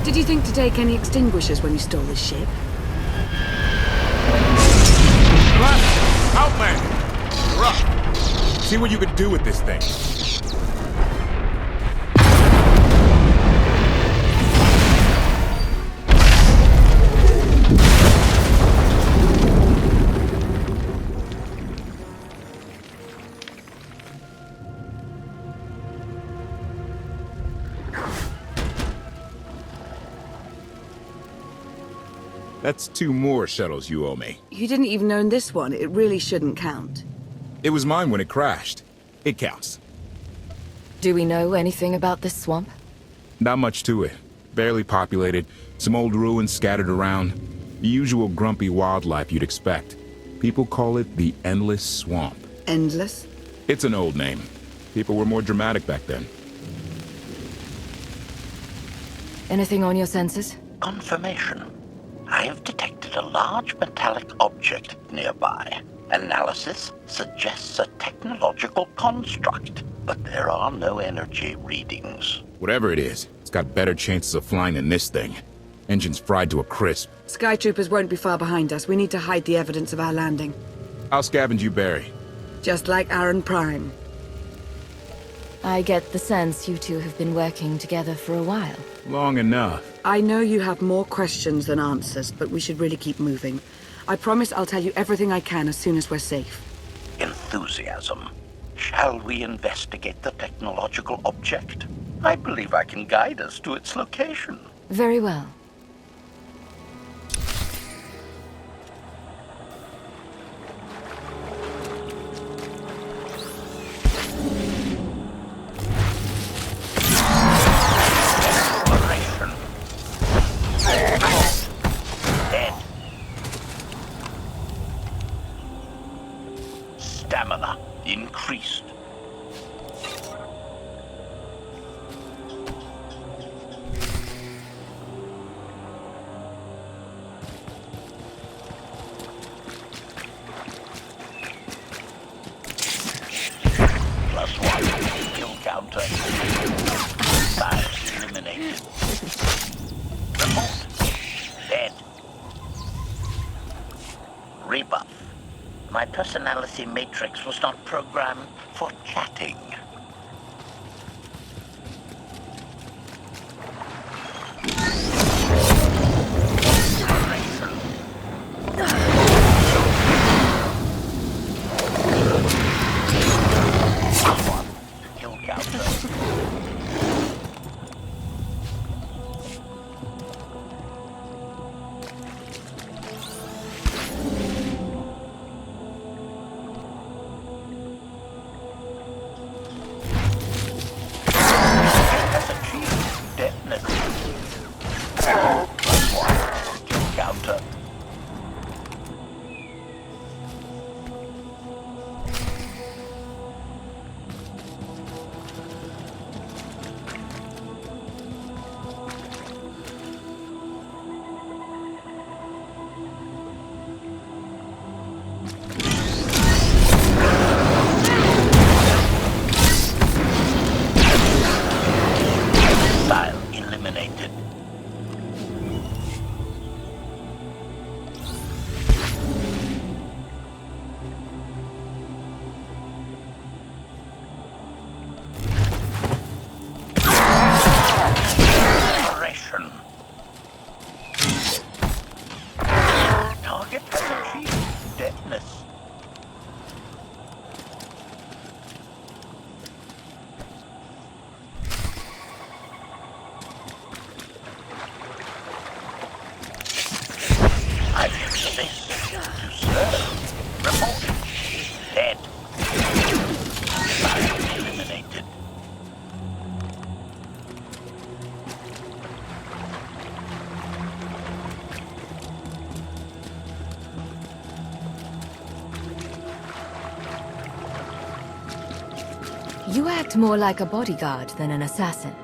Did you think to take any extinguishers when you stole this ship? Lana! Outlander! You're up! See what you can do with this thing. That's 2 more shuttles you owe me. You didn't even own this one. It really shouldn't count. It was mine when it crashed. It counts. Do we know anything about this swamp? Not much to it. Barely populated, some old ruins scattered around. The usual grumpy wildlife you'd expect. People call it the Endless Swamp. Endless? It's an old name. People were more dramatic back then. Anything on your sensors? Confirmation. I have detected a large metallic object nearby. Analysis suggests a technological construct, but there are no energy readings. Whatever it is, it's got better chances of flying than this thing. Engine's fried to a crisp. Skytroopers won't be far behind us. We need to hide the evidence of our landing. I'll scavenge you, Barry. Just like Aaron Prime. I get the sense you two have been working together for a while. Long enough. I know you have more questions than answers, but we should really keep moving. I promise I'll tell you everything I can as soon as we're safe. Enthusiasm. Shall we investigate the technological object? I believe I can guide us to its location. Very well. Stamina increased. +1 kill counter. Fires eliminated. Report. Dead. Rebuff. My personality matrix was not programmed for chatting. Kill counter. You act more like a bodyguard than an assassin.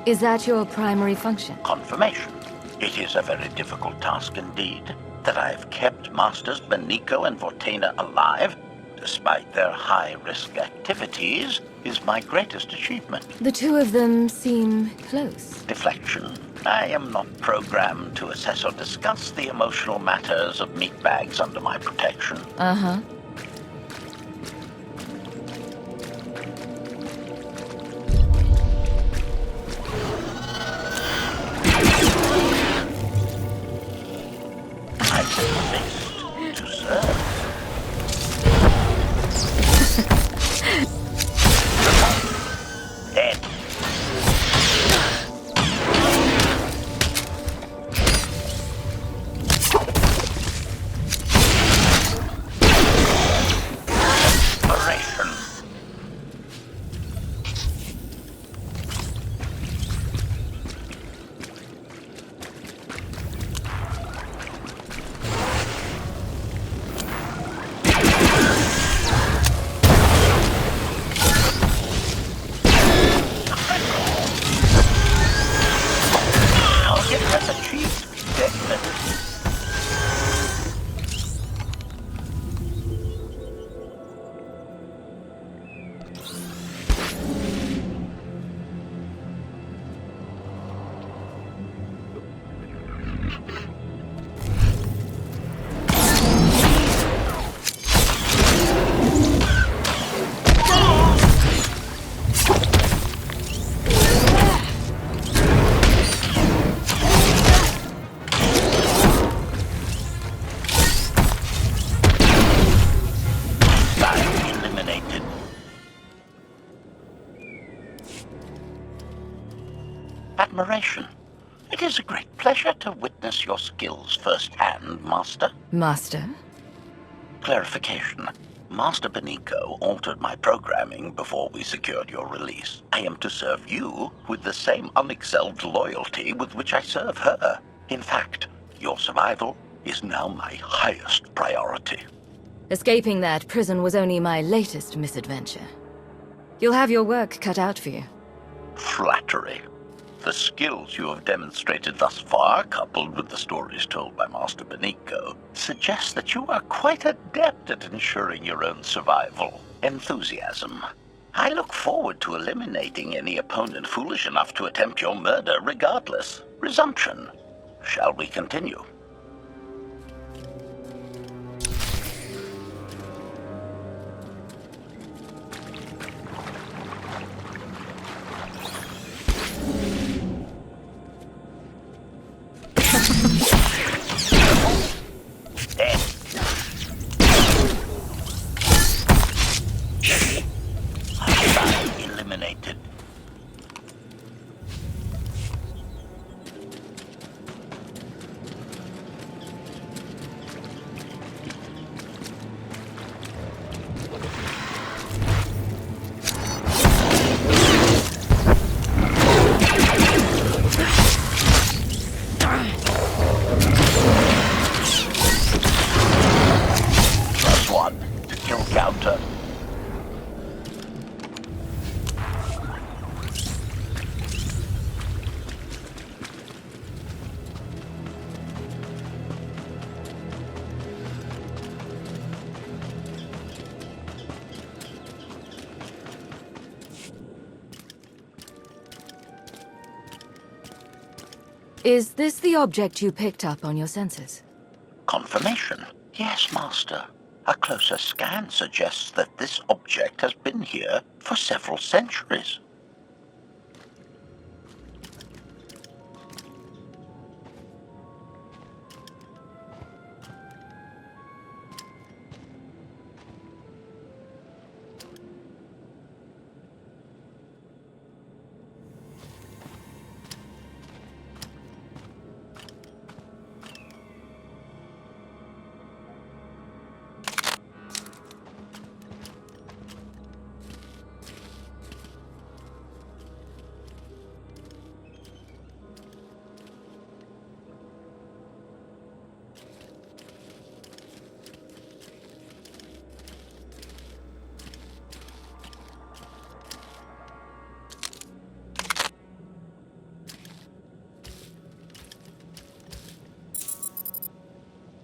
Is that your primary function? Confirmation. It is a very difficult task indeed. That I have kept Masters Beniko and Vortena alive, despite their high-risk activities, is my greatest achievement. The two of them seem close. Deflection. I am not programmed to assess or discuss the emotional matters of meatbags under my protection. Uh-huh. I exist to serve. Dead. Operation. Target has achieved death. Eliminated. Admiration. It is a great pleasure to witness your skills firsthand, Master. Master? Clarification. Master Benico altered my programming before we secured your release. I am to serve you with the same unexcelled loyalty with which I serve her. In fact, your survival is now my highest priority. Escaping that prison was only my latest misadventure. You'll have your work cut out for you. Flattery. The skills you have demonstrated thus far, coupled with the stories told by Master Benico, suggest that you are quite adept at ensuring your own survival. Enthusiasm. I look forward to eliminating any opponent foolish enough to attempt your murder regardless. Resumption. Shall we continue? Dead. Hostile eliminated. +1 to kill counter. Is this the object you picked up on your sensors? Confirmation. Yes, Master. A closer scan suggests that this object has been here for several centuries.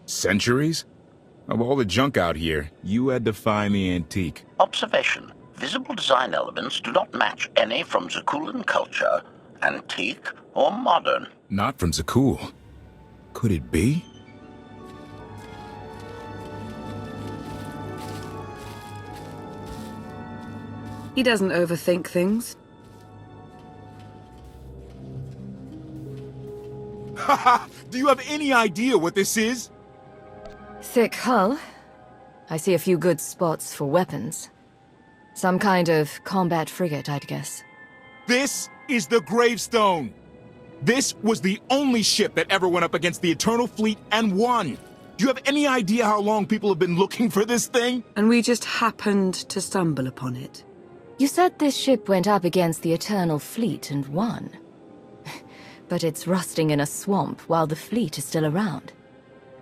Centuries? Of all the junk out here, you had to find the antique. Observation. Visible design elements do not match any from Zakuulan culture, antique or modern. Not from Zakuul. Could it be? He doesn't overthink things. Haha! Do you have any idea what this is? Thick hull. I see a few good spots for weapons. Some kind of combat frigate, I'd guess. This is the Gravestone. This was the only ship that ever went up against the Eternal Fleet and won. Do you have any idea how long people have been looking for this thing? And we just happened to stumble upon it. You said this ship went up against the Eternal Fleet and won. But it's rusting in a swamp while the fleet is still around.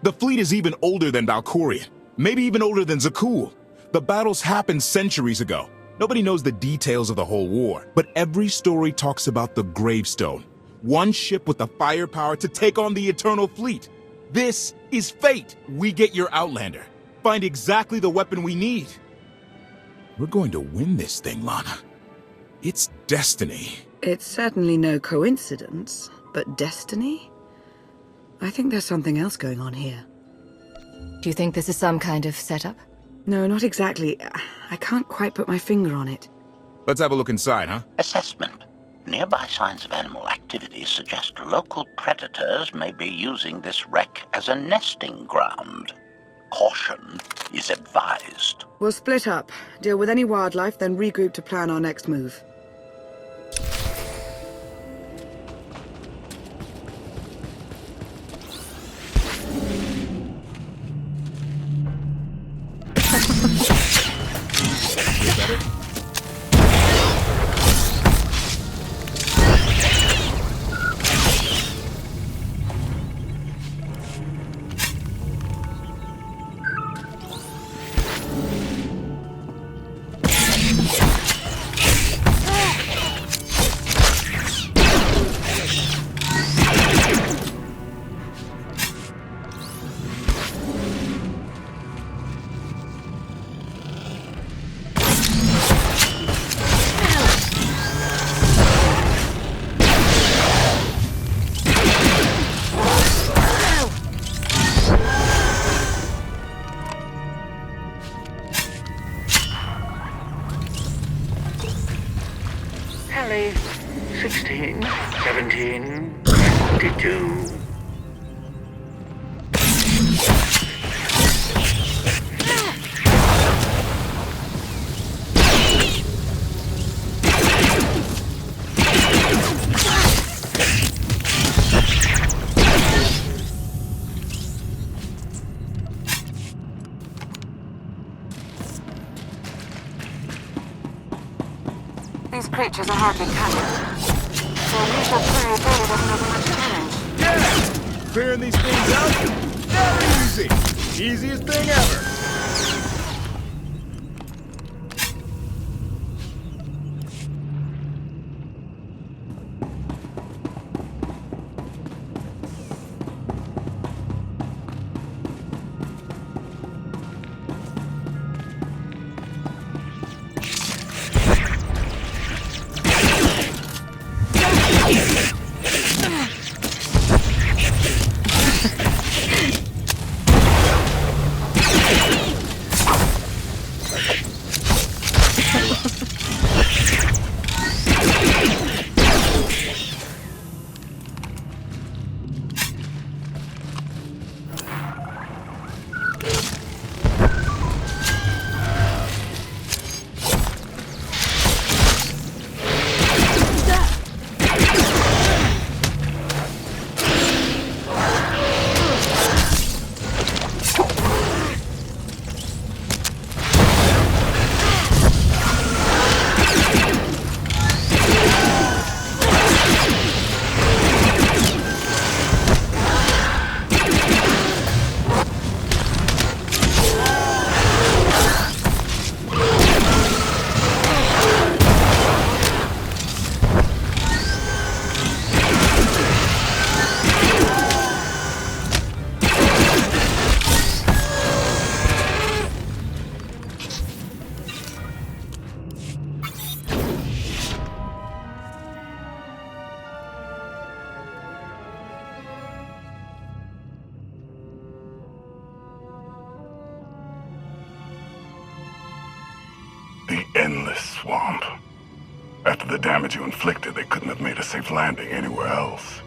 The fleet is even older than Valkorion. Maybe even older than Zakuul. The battles happened centuries ago. Nobody knows the details of the whole war. But every story talks about the Gravestone. One ship with the firepower to take on the Eternal Fleet. This is fate. We get your Outlander. Find exactly the weapon we need. We're going to win this thing, Lana. It's destiny. It's certainly no coincidence, but destiny? I think there's something else going on here. Do you think this is some kind of setup? No, not exactly. I can't quite put my finger on it. Let's have a look inside, huh? Assessment. Nearby signs of animal activity suggest local predators may be using this wreck as a nesting ground. Caution is advised. We'll split up, deal with any wildlife, then regroup to plan our next move. Tally 16, 17, 22. These creatures are hardly cunning, so we shall play if Vaylin doesn't have much challenge. Yeah! Clearing these things out? Very easy! Easiest thing ever! endless swamp. After the damage you inflicted, they couldn't have made a safe landing anywhere else.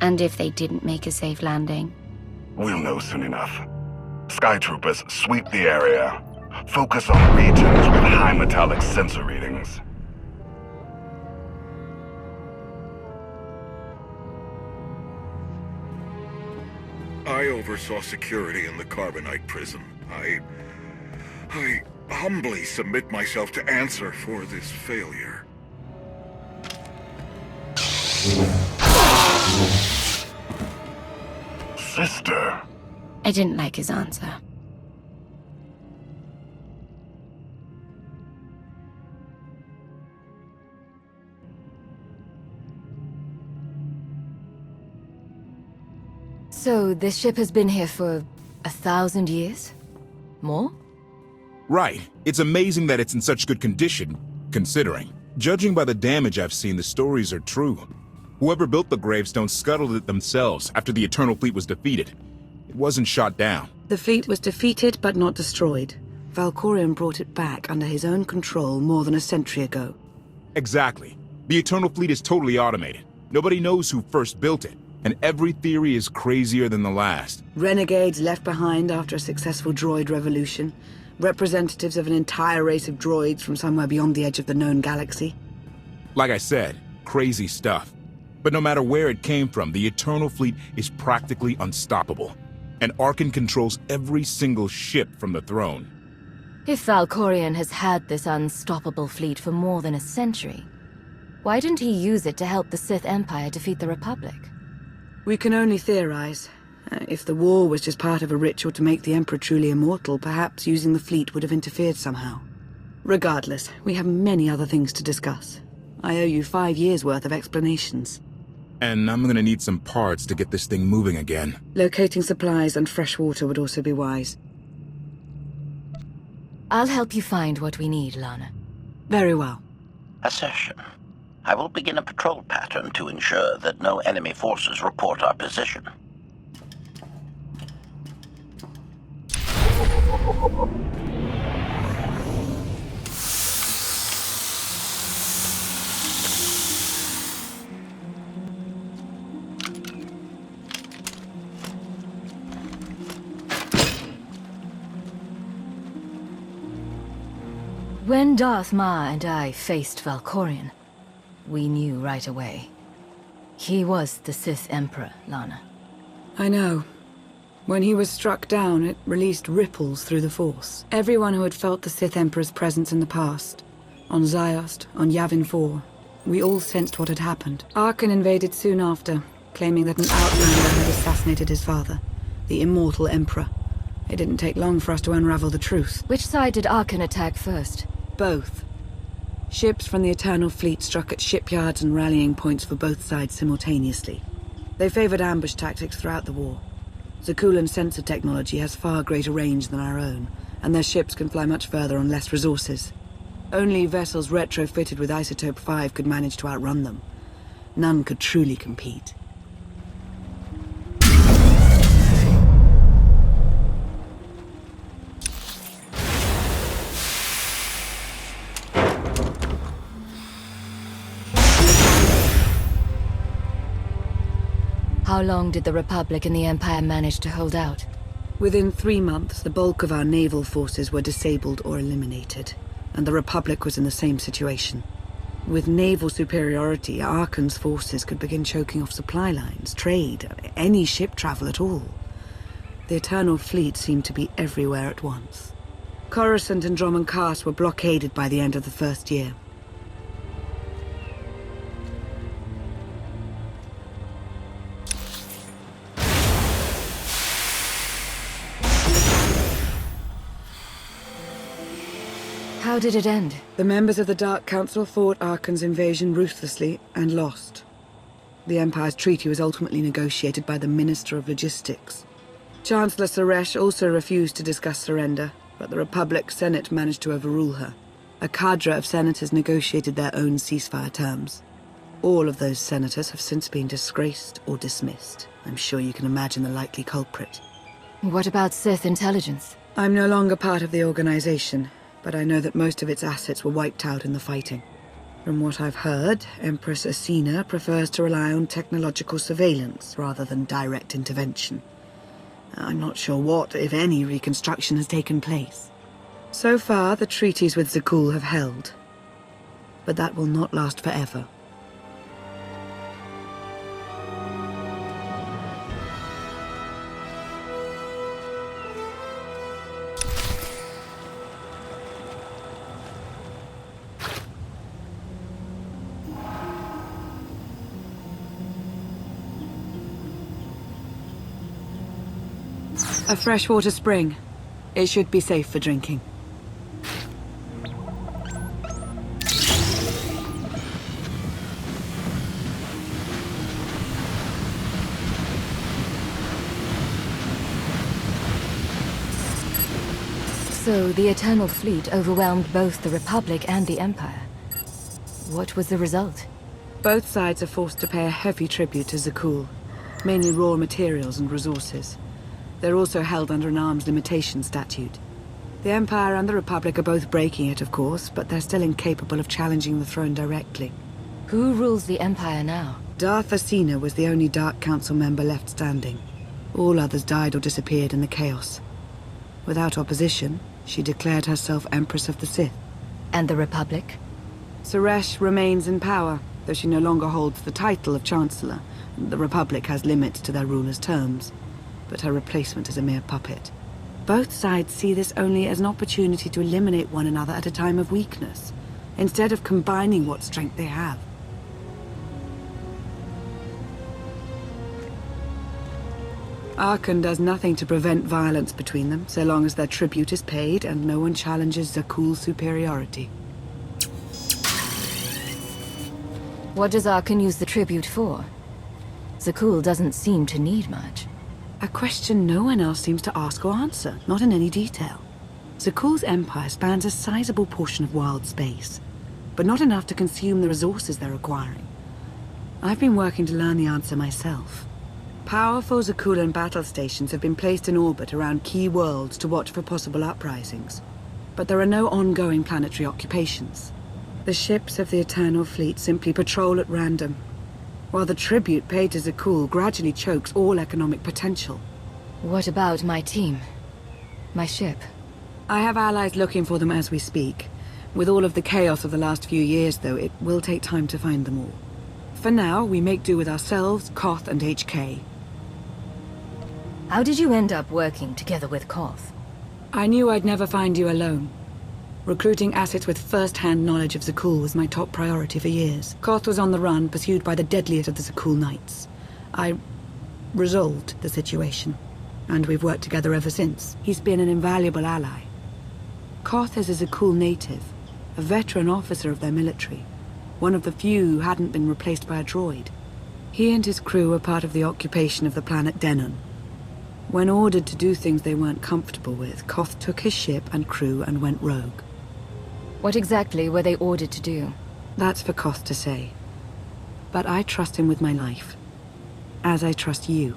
And if they didn't make a safe landing? We'll know soon enough. Sky Troopers, sweep the area. Focus on regions with high metallic sensor readings. I oversaw security in the Carbonite prison. I humbly submit myself to answer for this failure. Sister. I didn't like his answer. So, this ship has been here for 1,000 years? More? Right. It's amazing that it's in such good condition, considering. Judging by the damage I've seen, the stories are true. Whoever built the Gravestone scuttled it themselves after the Eternal Fleet was defeated. It wasn't shot down. The fleet was defeated but not destroyed. Valkorion brought it back under his own control more than a century ago. Exactly. The Eternal Fleet is totally automated. Nobody knows who first built it, and every theory is crazier than the last. Renegades left behind after a successful droid revolution. Representatives of an entire race of droids from somewhere beyond the edge of the known galaxy. Like I said, crazy stuff. But no matter where it came from, the Eternal Fleet is practically unstoppable. And Arcann controls every single ship from the throne. If Valkorion has had this unstoppable fleet for more than a century, why didn't he use it to help the Sith Empire defeat the Republic? We can only theorize. If the war was just part of a ritual to make the Emperor truly immortal, perhaps using the fleet would have interfered somehow. Regardless, we have many other things to discuss. I owe you 5 years' worth of explanations. And I'm gonna need some parts to get this thing moving again. Locating supplies and fresh water would also be wise. I'll help you find what we need, Lana. Very well. Assertion. I will begin a patrol pattern to ensure that no enemy forces report our position. When Darth Ma and I faced Valkorion, we knew right away. He was the Sith Emperor, Lana. I know. When he was struck down, it released ripples through the Force. Everyone who had felt the Sith Emperor's presence in the past, on Ziost, on Yavin 4, we all sensed what had happened. Arcann invaded soon after, claiming that an outlander had assassinated his father, the immortal Emperor. It didn't take long for us to unravel the truth. Which side did Arcann attack first? Both. Ships from the Eternal Fleet struck at shipyards and rallying points for both sides simultaneously. They favored ambush tactics throughout the war. Zakulan's sensor technology has far greater range than our own, and their ships can fly much further on less resources. Only vessels retrofitted with Isotope 5 could manage to outrun them. None could truly compete. How long did the Republic and the Empire manage to hold out? Within 3 months, the bulk of our naval forces were disabled or eliminated, and the Republic was in the same situation. With naval superiority, Arcann's forces could begin choking off supply lines, trade, any ship travel at all. The Eternal Fleet seemed to be everywhere at once. Coruscant and Dromund Kaas were blockaded by the end of the first year. How did it end? The members of the Dark Council fought Arcann's invasion ruthlessly and lost. The Empire's treaty was ultimately negotiated by the Minister of Logistics. Chancellor Suresh also refused to discuss surrender, but the Republic Senate managed to overrule her. A cadre of senators negotiated their own ceasefire terms. All of those senators have since been disgraced or dismissed. I'm sure you can imagine the likely culprit. What about Sith intelligence? I'm no longer part of the organization, but I know that most of its assets were wiped out in the fighting. From what I've heard, Empress Asina prefers to rely on technological surveillance rather than direct intervention. I'm not sure what, if any, reconstruction has taken place. So far, the treaties with Zakuul have held, but that will not last forever. A freshwater spring. It should be safe for drinking. So the Eternal Fleet overwhelmed both the Republic and the Empire. What was the result? Both sides are forced to pay a heavy tribute to Zakuul, mainly raw materials and resources. They're also held under an arms limitation statute. The Empire and the Republic are both breaking it, of course, but they're still incapable of challenging the throne directly. Who rules the Empire now? Darth Asina was the only Dark Council member left standing. All others died or disappeared in the chaos. Without opposition, she declared herself Empress of the Sith. And the Republic? Suresh remains in power, though she no longer holds the title of Chancellor. The Republic has limits to their ruler's terms, but her replacement is a mere puppet. Both sides see this only as an opportunity to eliminate one another at a time of weakness, instead of combining what strength they have. Arcann does nothing to prevent violence between them, so long as their tribute is paid and no one challenges Zakuul's superiority. What does Arcann use the tribute for? Zakuul doesn't seem to need much. A question no one else seems to ask or answer, not in any detail. Zakuul's empire spans a sizable portion of wild space, but not enough to consume the resources they're acquiring. I've been working to learn the answer myself. Powerful Zakuulan battle stations have been placed in orbit around key worlds to watch for possible uprisings, but there are no ongoing planetary occupations. The ships of the Eternal Fleet simply patrol at random, while the tribute paid to Zakuul gradually chokes all economic potential. What about my team? My ship? I have allies looking for them as we speak. With all of the chaos of the last few years, though, it will take time to find them all. For now, we make do with ourselves, Koth, and HK. How did you end up working together with Koth? I knew I'd never find you alone. Recruiting assets with first-hand knowledge of Zakuul was my top priority for years. Koth was on the run, pursued by the deadliest of the Zakuul Knights. I resolved the situation, and we've worked together ever since. He's been an invaluable ally. Koth is a Zakuul native, a veteran officer of their military, one of the few who hadn't been replaced by a droid. He and his crew were part of the occupation of the planet Denon. When ordered to do things they weren't comfortable with, Koth took his ship and crew and went rogue. What exactly were they ordered to do? That's for Koth to say. But I trust him with my life, as I trust you.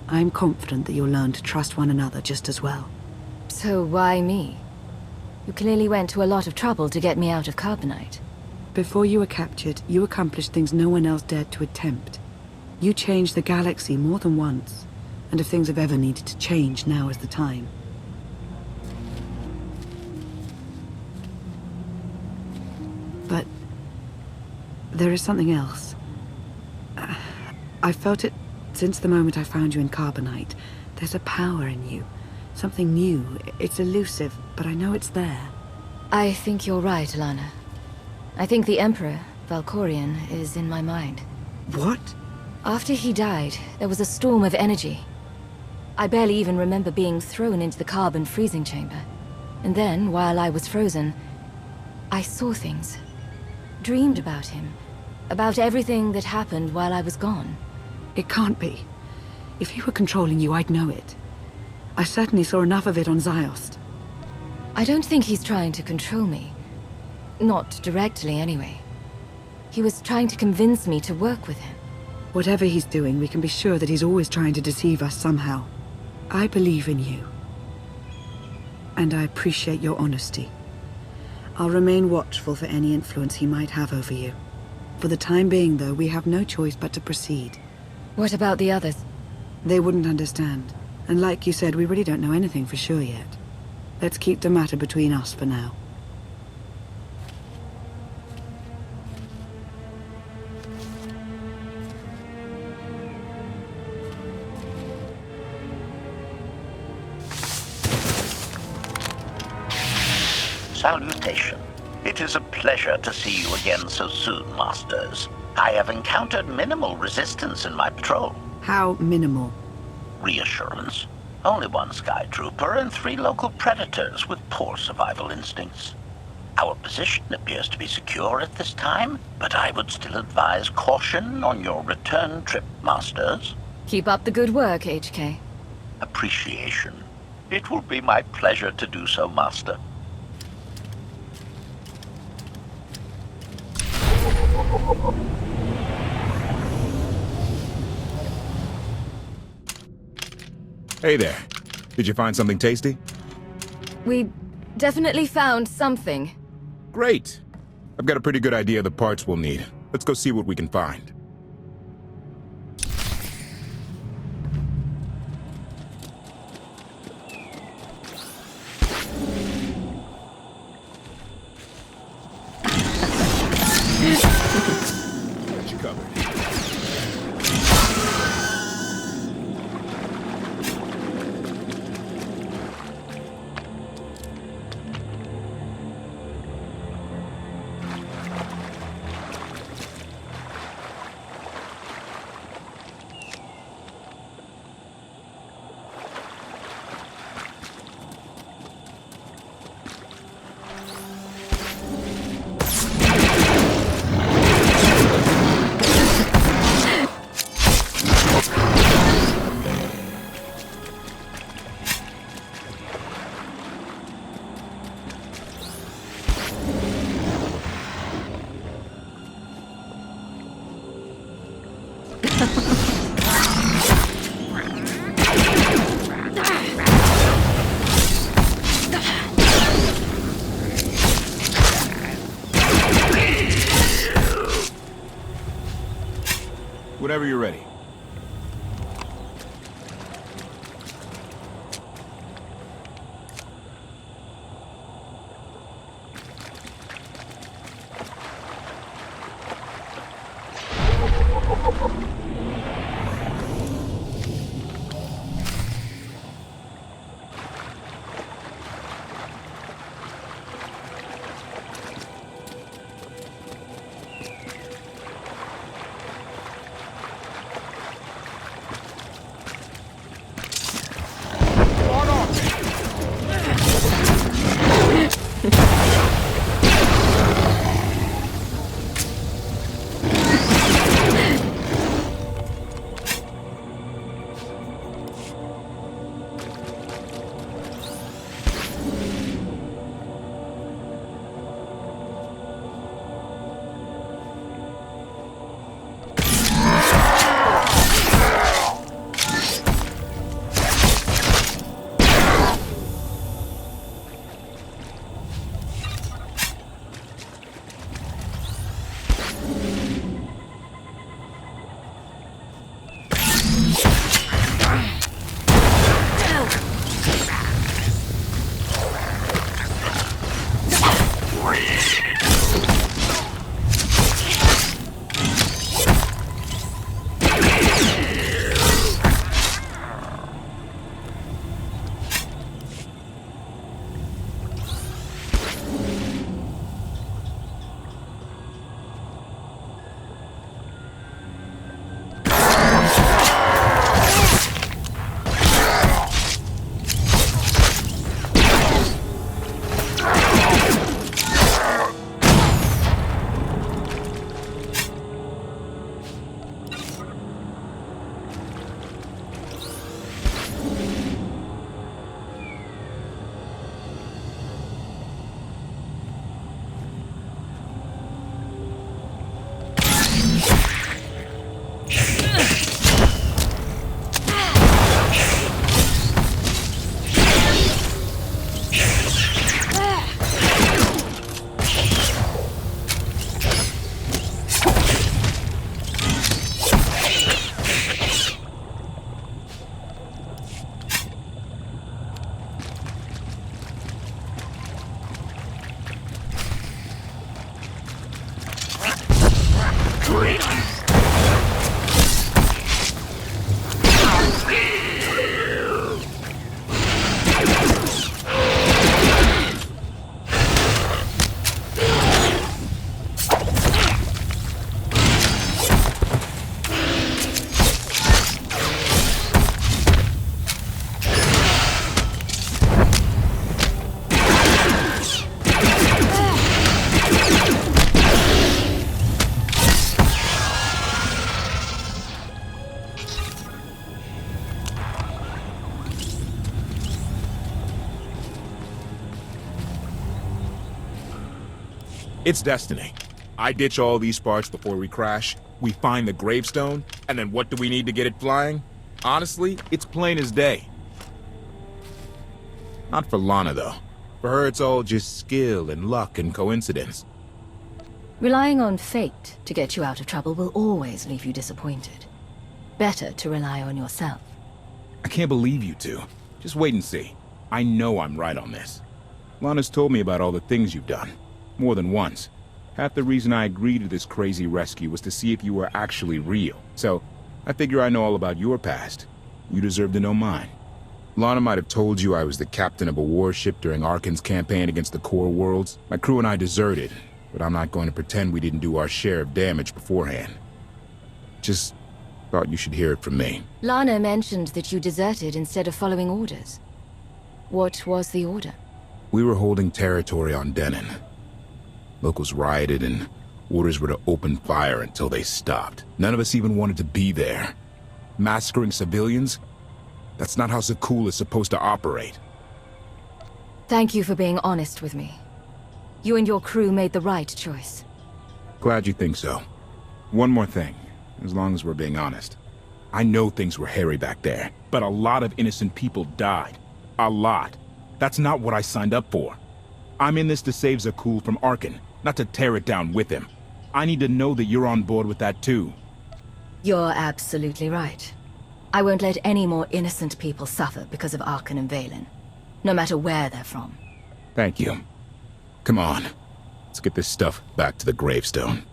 I'm confident that you'll learn to trust one another just as well. So why me? You clearly went to a lot of trouble to get me out of Carbonite. Before you were captured, you accomplished things no one else dared to attempt. You changed the galaxy more than once, and if things have ever needed to change, now is the time. But there is something else. I've felt it since the moment I found you in Carbonite. There's a power in you. Something new. It's elusive, but I know it's there. I think you're right, Lana. I think the Emperor, Valkorion, is in my mind. What? After he died, there was a storm of energy. I barely even remember being thrown into the carbon freezing chamber. And then, while I was frozen, I saw things. Dreamed about him. About everything that happened while I was gone. It can't be. If he were controlling you, I'd know it. I certainly saw enough of it on Ziost. I don't think he's trying to control me. Not directly, anyway. He was trying to convince me to work with him. Whatever he's doing, we can be sure that he's always trying to deceive us somehow. I believe in you. and I appreciate your honesty. I'll remain watchful for any influence he might have over you. For the time being, though, we have no choice but to proceed. What about the others? They wouldn't understand. And like you said, we really don't know anything for sure yet. Let's keep the matter between us for now. Salutation. It is a pleasure to see you again so soon, Masters. I have encountered minimal resistance in my patrol. How minimal? Reassurance. Only one Sky Trooper and 3 local predators with poor survival instincts. Our position appears to be secure at this time, but I would still advise caution on your return trip, Masters. Keep up the good work, HK. Appreciation. It will be my pleasure to do so, Master. Hey there. Did you find something tasty? We definitely found something. Great. I've got a pretty good idea of the parts we'll need. Let's go see what we can find. Got you covered. Whenever you're ready. It's destiny. I ditch all these parts before we crash, we find the Gravestone, and then what do we need to get it flying? Honestly, it's plain as day. Not for Lana, though. For her, it's all just skill and luck and coincidence. Relying on fate to get you out of trouble will always leave you disappointed. Better to rely on yourself. I can't believe you two. Just wait and see. I know I'm right on this. Lana's told me about all the things you've done. More than once. Half the reason I agreed to this crazy rescue was to see if you were actually real. So, I figure I know all about your past. You deserve to know mine. Lana might have told you I was the captain of a warship during Arcann's campaign against the core worlds. My crew and I deserted, but I'm not going to pretend we didn't do our share of damage beforehand. Just thought you should hear it from me. Lana mentioned that you deserted instead of following orders. What was the order? We were holding territory on Denon. Locals rioted and orders were to open fire until they stopped. None of us even wanted to be there. Massacring civilians? That's not how Zakuul is supposed to operate. Thank you for being honest with me. You and your crew made the right choice. Glad you think so. One more thing, as long as we're being honest. I know things were hairy back there, but a lot of innocent people died. A lot. That's not what I signed up for. I'm in this to save Zakuul from Arcann, not to tear it down with him. I need to know that you're on board with that too. You're absolutely right. I won't let any more innocent people suffer because of Arcann and Vaylin, no matter where they're from. Thank you. Come on. Let's get this stuff back to the Gravestone.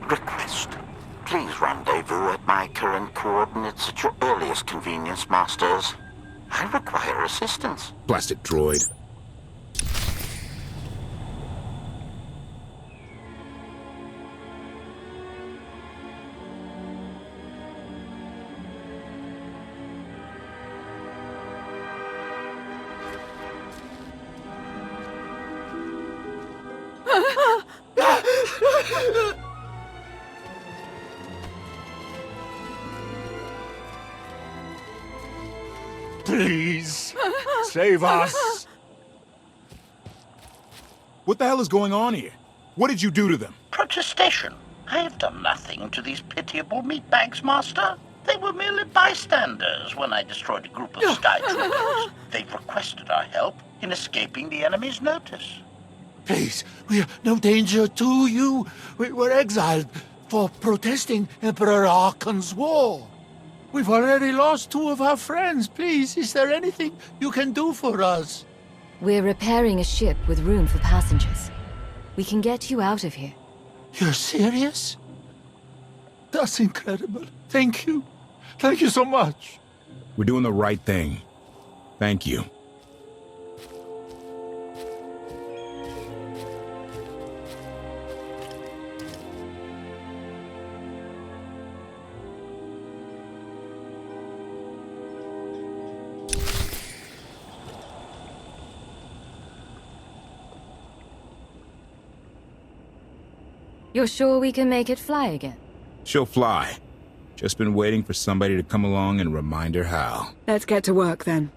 Request. Please rendezvous at my current coordinates at your earliest convenience, Masters. I require assistance. Blasted droid. Please, save us. What the hell is going on here? What did you do to them? Protestation. I have done nothing to these pitiable meatbags, Master. They were merely bystanders when I destroyed a group of sky troopers. They've requested our help in escaping the enemy's notice. Please, we are no danger to you. We were exiled for protesting Emperor Arcann's war. We've already lost 2 of our friends. Please, is there anything you can do for us? We're repairing a ship with room for passengers. We can get you out of here. You're serious? That's incredible. Thank you. Thank you so much. We're doing the right thing. Thank you. You're sure we can make it fly again? She'll fly. Just been waiting for somebody to come along and remind her how. Let's get to work then.